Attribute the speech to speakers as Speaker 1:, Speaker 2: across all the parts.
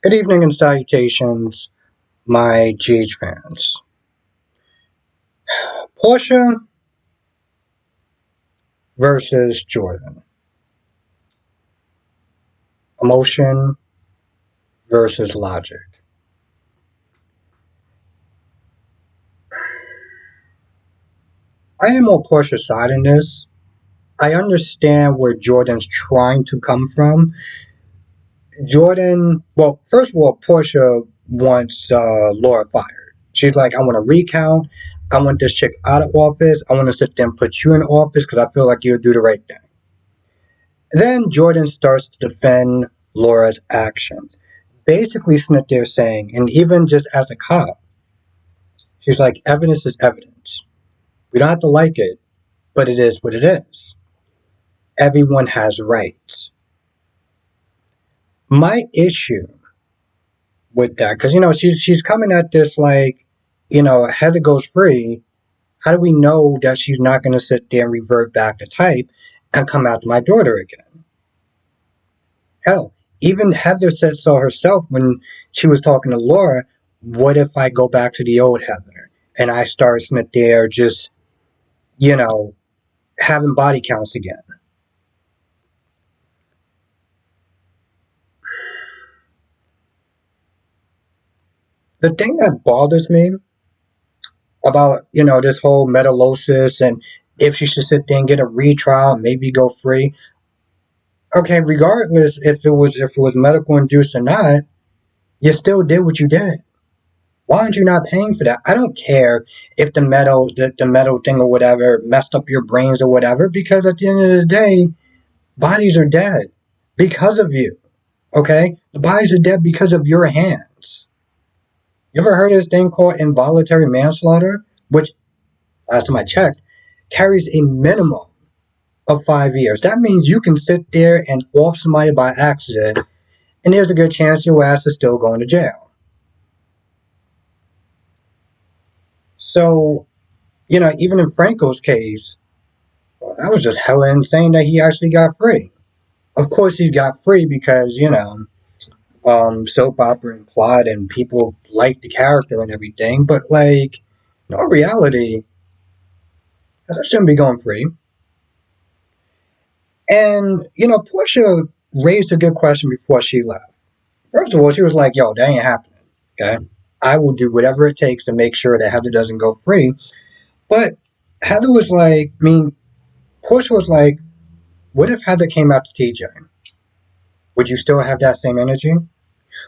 Speaker 1: Good evening and salutations, my GH fans. Portia versus Jordan. Emotion versus logic. I am on Portia's side in this. I understand where Jordan's trying to come from. Jordan, well, first of all, Portia wants Laura fired. She's like, I want a recount. I want this chick out of office. I want to sit there and put you in office because I feel like you'll do the right thing. Then Jordan starts to defend Laura's actions. Basically, sitting there saying, and even just as a cop, she's like, evidence is evidence. We don't have to like it, but it is what it is. Everyone has rights. My issue with that, because she's coming at this like, Heather goes free. How do we know that she's not going to sit there and revert back to type and come after my daughter again? Hell, even Heather said so herself when she was talking to Laura. What if I go back to the old Heather and I start sitting there just, you know, having body counts again? The thing that bothers me about, this whole metallosis and if she should sit there and get a retrial and maybe go free. Okay, regardless if it was medical induced or not, you still did what you did. Why aren't you not paying for that? I don't care if the metal thing or whatever messed up your brains or whatever, because at the end of the day, bodies are dead because of you. Okay? The bodies are dead because of your hands. You ever heard of this thing called involuntary manslaughter? Which, last time I checked, carries a minimum of 5 years. That means you can sit there and off somebody by accident, and there's a good chance your ass is still going to jail. So, even in Franco's case, that was just hella insane that he actually got free. Of course, he got free because, soap opera and plot and people like the character and everything. But, like, in all reality, that shouldn't be going free. And, Portia raised a good question before she left. First of all, she was like, yo, that ain't happening. Okay? I will do whatever it takes to make sure that Heather doesn't go free. But Heather was like, Portia was like, what if Heather came out to TJ? Would you still have that same energy?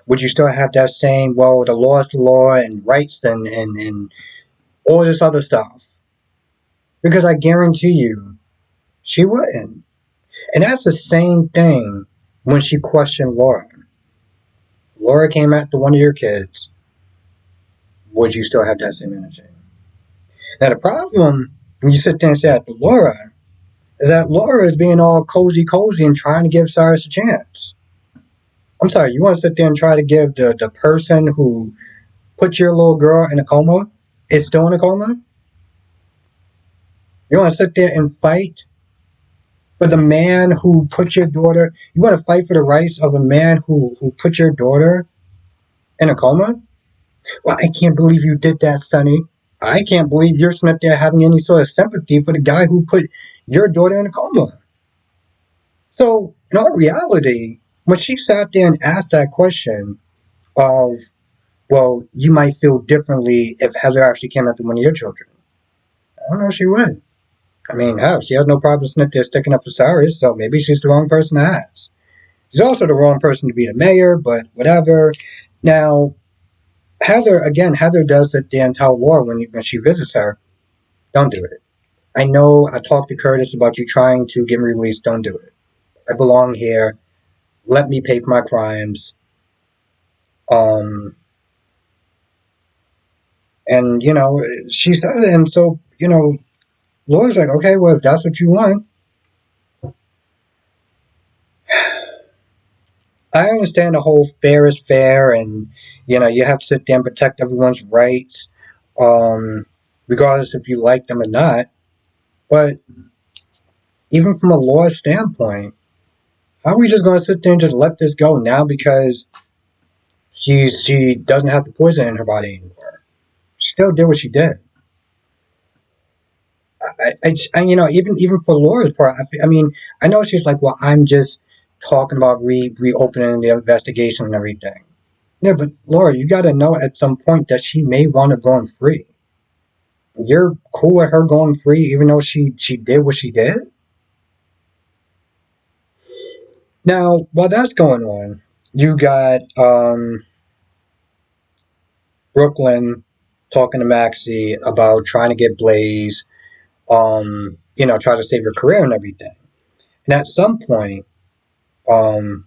Speaker 1: Would you still have that same, well, the law is the law and rights and all this other stuff? Because I guarantee you, she wouldn't. And that's the same thing when she questioned Laura. Laura came after one of your kids. Would you still have that same energy? Now, the problem when you sit there and say that to Laura is that Laura is being all cozy and trying to give Cyrus a chance. I'm sorry, you want to sit there and try to give the person who put your little girl in a coma, is still in a coma? You want to sit there and fight for the man who put your daughter, you want to fight for the rights of a man who put your daughter in a coma? Well, I can't believe you did that, Sonny. I can't believe you're sitting up there having any sort of sympathy for the guy who put your daughter in a coma. So, in all reality, when she sat there and asked that question of, well, you might feel differently if Heather actually came after one of your children. I don't know if she would. I mean, hell, she has no problem sitting there sticking up for Cyrus, so maybe she's the wrong person to ask. She's also the wrong person to be the mayor, but whatever. Now, Heather does sit there and tell Laura when she visits her, don't do it. I know I talked to Curtis about you trying to get me released. Don't do it. I belong here. Let me pay for my crimes. Um, and, she says it, and so, Laura's like, okay, well, if that's what you want. I understand the whole fair is fair, and, you have to sit there and protect everyone's rights, regardless if you like them or not. But even from a law standpoint, how are we just going to sit there and just let this go now because she doesn't have the poison in her body anymore. She still did what she did. Even for Laura's part, I mean, I know she's like, well, I'm just talking about reopening the investigation and everything. Yeah, but Laura, you got to know at some point that she may want to go on free. You're cool with her going free, even though she did what she did. Now, while that's going on, you got Brooklyn talking to Maxie about trying to get Blaze, try to save her career and everything. And at some point, um,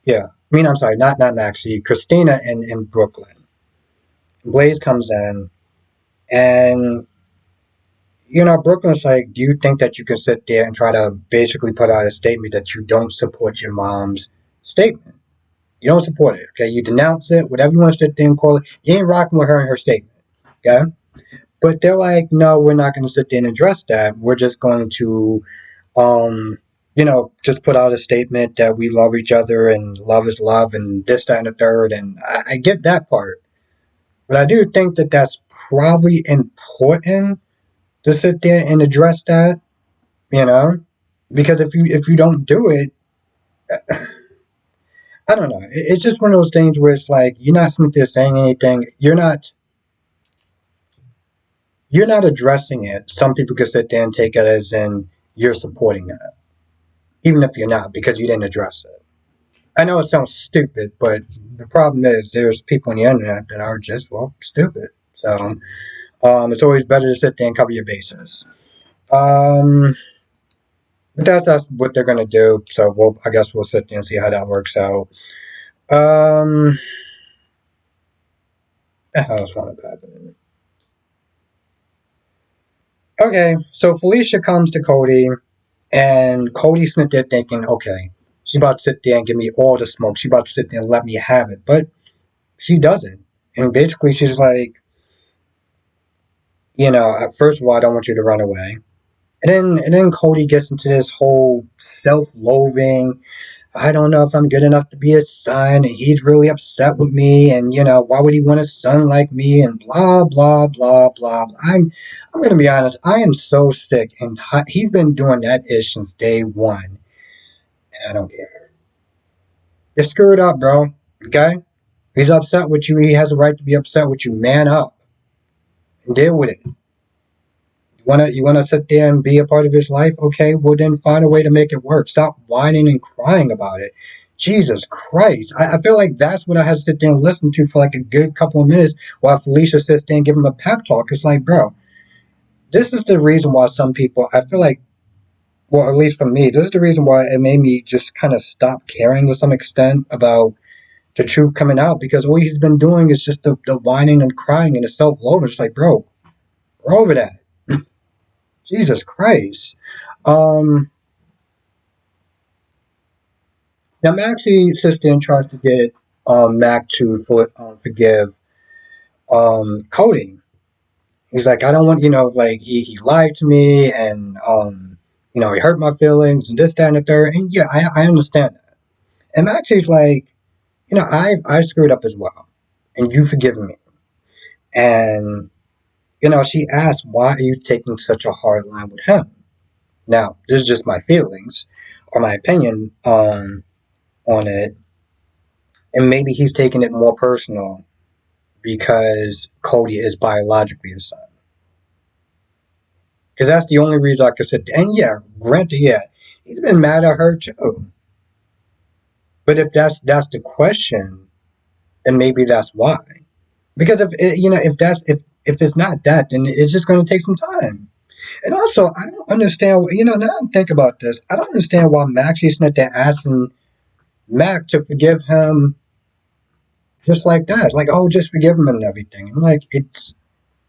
Speaker 1: yeah, I mean, I'm sorry, not Maxie, Christina and Brooklyn. Blaze comes in, and Brooklyn's like, do you think that you can sit there and try to basically put out a statement that you don't support your mom's statement? You don't support it, okay? You denounce it, whatever you want to sit there and call it. You ain't rocking with her and her statement, okay? But they're like, no, we're not going to sit there and address that. We're just going to, just put out a statement that we love each other and love is love and this, that, and the third. And I get that part. But I do think that that's probably important to sit there and address that, you know? Because if you don't do it, I don't know. It's just one of those things where it's like you're not sitting there saying anything. You're not addressing it. Some people could sit there and take it as in you're supporting it, even if you're not, because you didn't address it. I know it sounds stupid, but the problem is there's people on the internet that are just stupid. So it's always better to sit there and cover your bases. Um, but that's what they're gonna do. So I guess we'll sit there and see how that works out. Um, the hell's one happening? Okay, so Felicia comes to Cody, and Cody's sitting there thinking, okay, she's about to sit there and give me all the smoke. She's about to sit there and let me have it, but she doesn't. And basically, she's like, first of all, I don't want you to run away. And then Cody gets into this whole self-loathing. I don't know if I'm good enough to be his son, and he's really upset with me, and why would he want a son like me, and blah blah blah blah. I'm gonna be honest. I am so sick, and he's been doing that ish since day one. And I don't care. You're screwed up, bro. Okay? He's upset with you. He has a right to be upset with you. Man up and deal with it. You wanna sit there and be a part of his life? Okay, well then find a way to make it work. Stop whining and crying about it. Jesus Christ. I feel like that's what I had to sit there and listen to for like a good couple of minutes while Felicia sits there and give him a pep talk. It's like, bro, this is the reason why some people, I feel like, well, at least for me, this is the reason why it made me just kind of stop caring to some extent about the truth coming out, because all he's been doing is just the whining and crying and the self-loathing. It's like, bro, we're over that. Jesus Christ. Um, Now Maxie's sister tries to get Mac to forgive Cody. He's like, I don't want, like he lied to me and he hurt my feelings and this, that, and the third. And yeah, I understand that. And Maxie's like, I screwed up as well, and you forgiven me. And she asked, why are you taking such a hard line with him? Now, this is just my feelings or my opinion on it, and maybe he's taking it more personal because Cody is biologically his son. Because that's the only reason I could sit there. And yeah, granted, yeah, he's been mad at her too. But if that's the question, then maybe that's why. Because if it's not that, then it's just going to take some time. And also, I don't understand. Now I think about this, I don't understand why Maxie's not there asking Mac to forgive him just like that. Like, oh, just forgive him and everything. I'm like, it's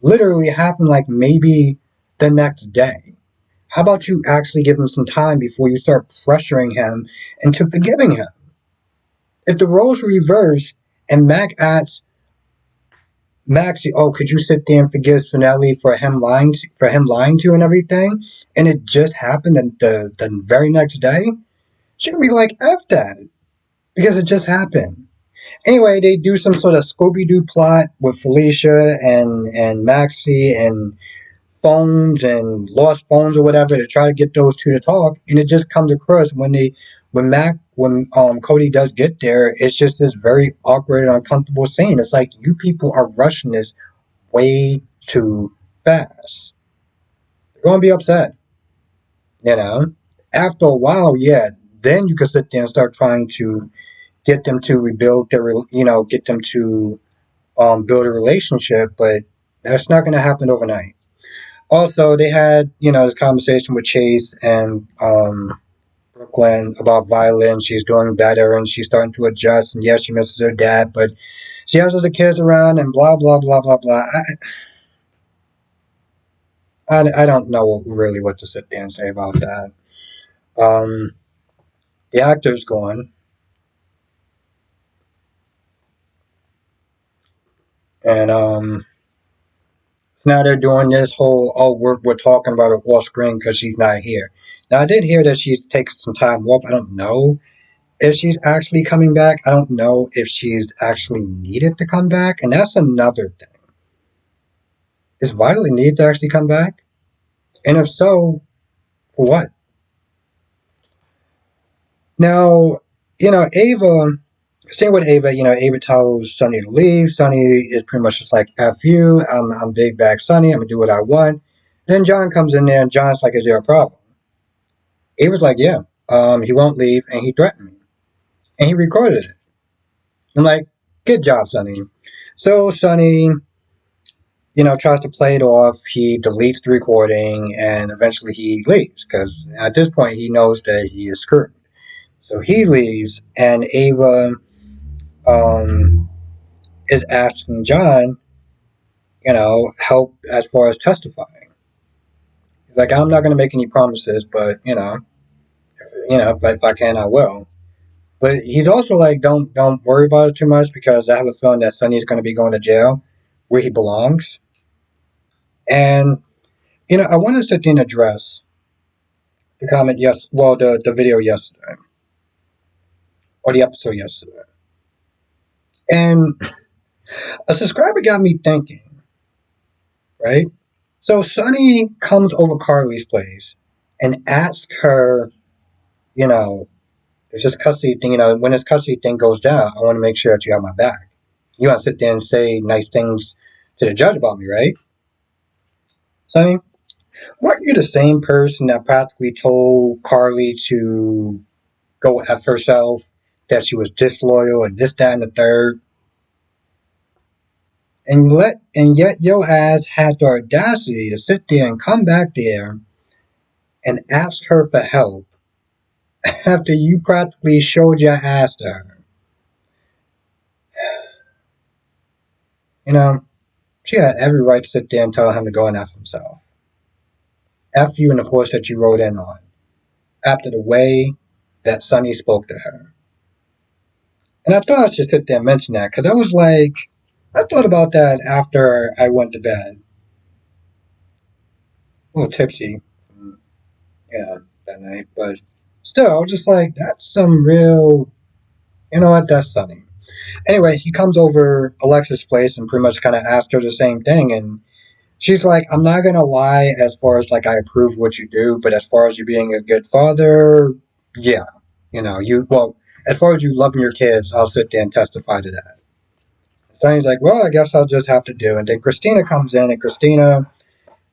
Speaker 1: literally happened like maybe the next day. How about you actually give him some time before you start pressuring him into forgiving him? If the roles were reversed and Mac asks Maxie, oh, could you sit there and forgive Spinelli for him lying to you and everything, and it just happened the very next day, she would be like, F that, because it just happened. Anyway, they do some sort of Scooby Doo plot with Felicia and Maxie and phones and lost phones or whatever to try to get those two to talk, and it just comes across when Cody does get there, it's just this very awkward and uncomfortable scene. It's like you people are rushing this way too fast. They're gonna be upset, you know. After a while, yeah, then you can sit there and start trying to get them to rebuild get them to build a relationship, but that's not going to happen overnight. Also, they had this conversation with Chase and Brooklyn about violence. She's doing better and she's starting to adjust. And yes, she misses her dad, but she has other kids around and blah blah blah blah blah. I don't know really what to sit there and say about that. Um, the actor's gone, and now they're doing this whole we're talking about her off screen because she's not here. Now I did hear that she's taking some time off. I don't know if she's actually coming back. I don't know if she's actually needed to come back, and that's another thing. Is Violet needed to actually come back? And if so, for what? Now, Ava, same with Ava, Ava tells Sonny to leave. Sonny is pretty much just like, F you, I'm big bag Sonny, I'm gonna do what I want. Then John comes in there and John's like, is there a problem? Ava's like, yeah, he won't leave and he threatened me. And he recorded it. I'm like, good job, Sonny. So Sonny, tries to play it off. He deletes the recording and eventually he leaves because at this point he knows that he is screwed. So he leaves and Ava um, is asking John, help as far as testifying. He's like, I'm not going to make any promises, but if I can, I will. But he's also like, don't worry about it too much because I have a feeling that Sonny's going to be going to jail where he belongs. And I want to sit there and address the comment the video yesterday or the episode yesterday, and a subscriber got me thinking, right? So Sonny comes over Carly's place and asks her, you know, there's this custody thing, when this custody thing goes down, I want to make sure that you have my back. You want to sit there and say nice things to the judge about me, right? Sonny, weren't you the same person that practically told Carly to go F herself, that she was disloyal and this, that, and the third? And yet your ass had the audacity to sit there and come back there and ask her for help after you practically showed your ass to her. You know, she had every right to sit there and tell him to go and F himself. F you and the horse that you rode in on. After the way that Sonny spoke to her. And I thought I should sit there and mention that because I thought about that after I went to bed. A little tipsy, yeah, that night. But still, I was just like, that's some real, that's Sonny. Anyway, he comes over Alexa's place and pretty much kind of asks her the same thing. And she's like, I'm not going to lie as far as like I approve what you do, but as far as you being a good father, yeah. As far as you loving your kids, I'll sit there and testify to that. So he's like, well, I guess I'll just have to do. And then Christina comes in and Christina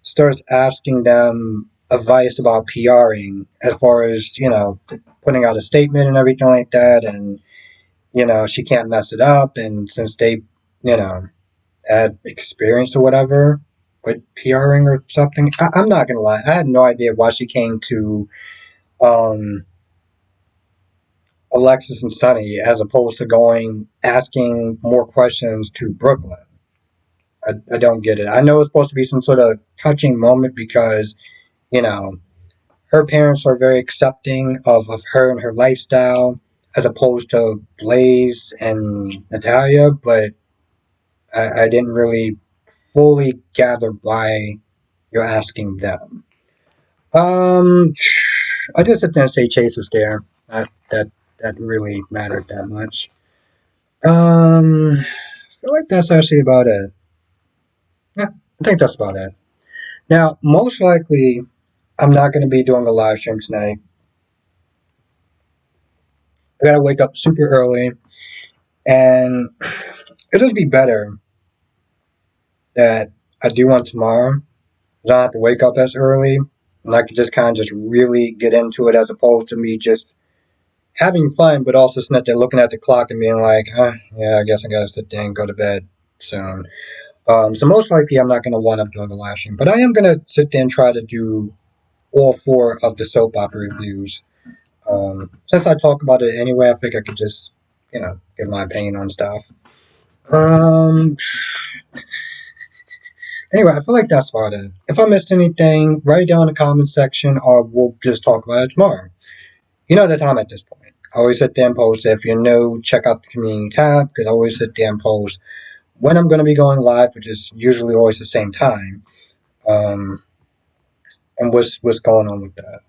Speaker 1: starts asking them advice about PRing as far as, putting out a statement and everything like that. And, she can't mess it up. And since they, you know, had experience or whatever with PRing or something, I'm not going to lie. I had no idea why she came to um, Alexis and Sonny as opposed to asking more questions to Brooklyn. I don't get it. I know it's supposed to be some sort of touching moment because, you know, her parents are very accepting of her and her lifestyle as opposed to Blaze and Natalia, but I didn't really fully gather why you're asking them. Um, I just sit there and say Chase was there. That really mattered that much. I feel like that's actually about it. Yeah, I think that's about it. Now, most likely, I'm not going to be doing a live stream tonight. I gotta wake up super early, and it'll just be better that I do one tomorrow. I don't have to wake up as early, and I can just kind of just really get into it as opposed to me just having fun, but also sitting there looking at the clock and being like, yeah, I guess I gotta sit there and go to bed soon. So most likely I'm not gonna wind up doing a live stream, but I am gonna sit there and try to do all four of the soap opera reviews. Since I talk about it anyway, I think I could just, give my opinion on stuff. Um, anyway, I feel like that's about it. If I missed anything, write it down in the comment section, or we'll just talk about it tomorrow. You know the time at this point. I always sit there and post. If you're new, check out the community tab because I always sit there and post when I'm going to be going live, which is usually always the same time, um, and what's going on with that.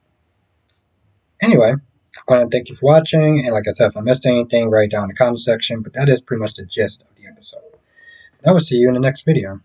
Speaker 1: Anyway, I want to thank you for watching, and like I said, if I missed anything, write it down in the comment section. But that is pretty much the gist of the episode. And I will see you in the next video.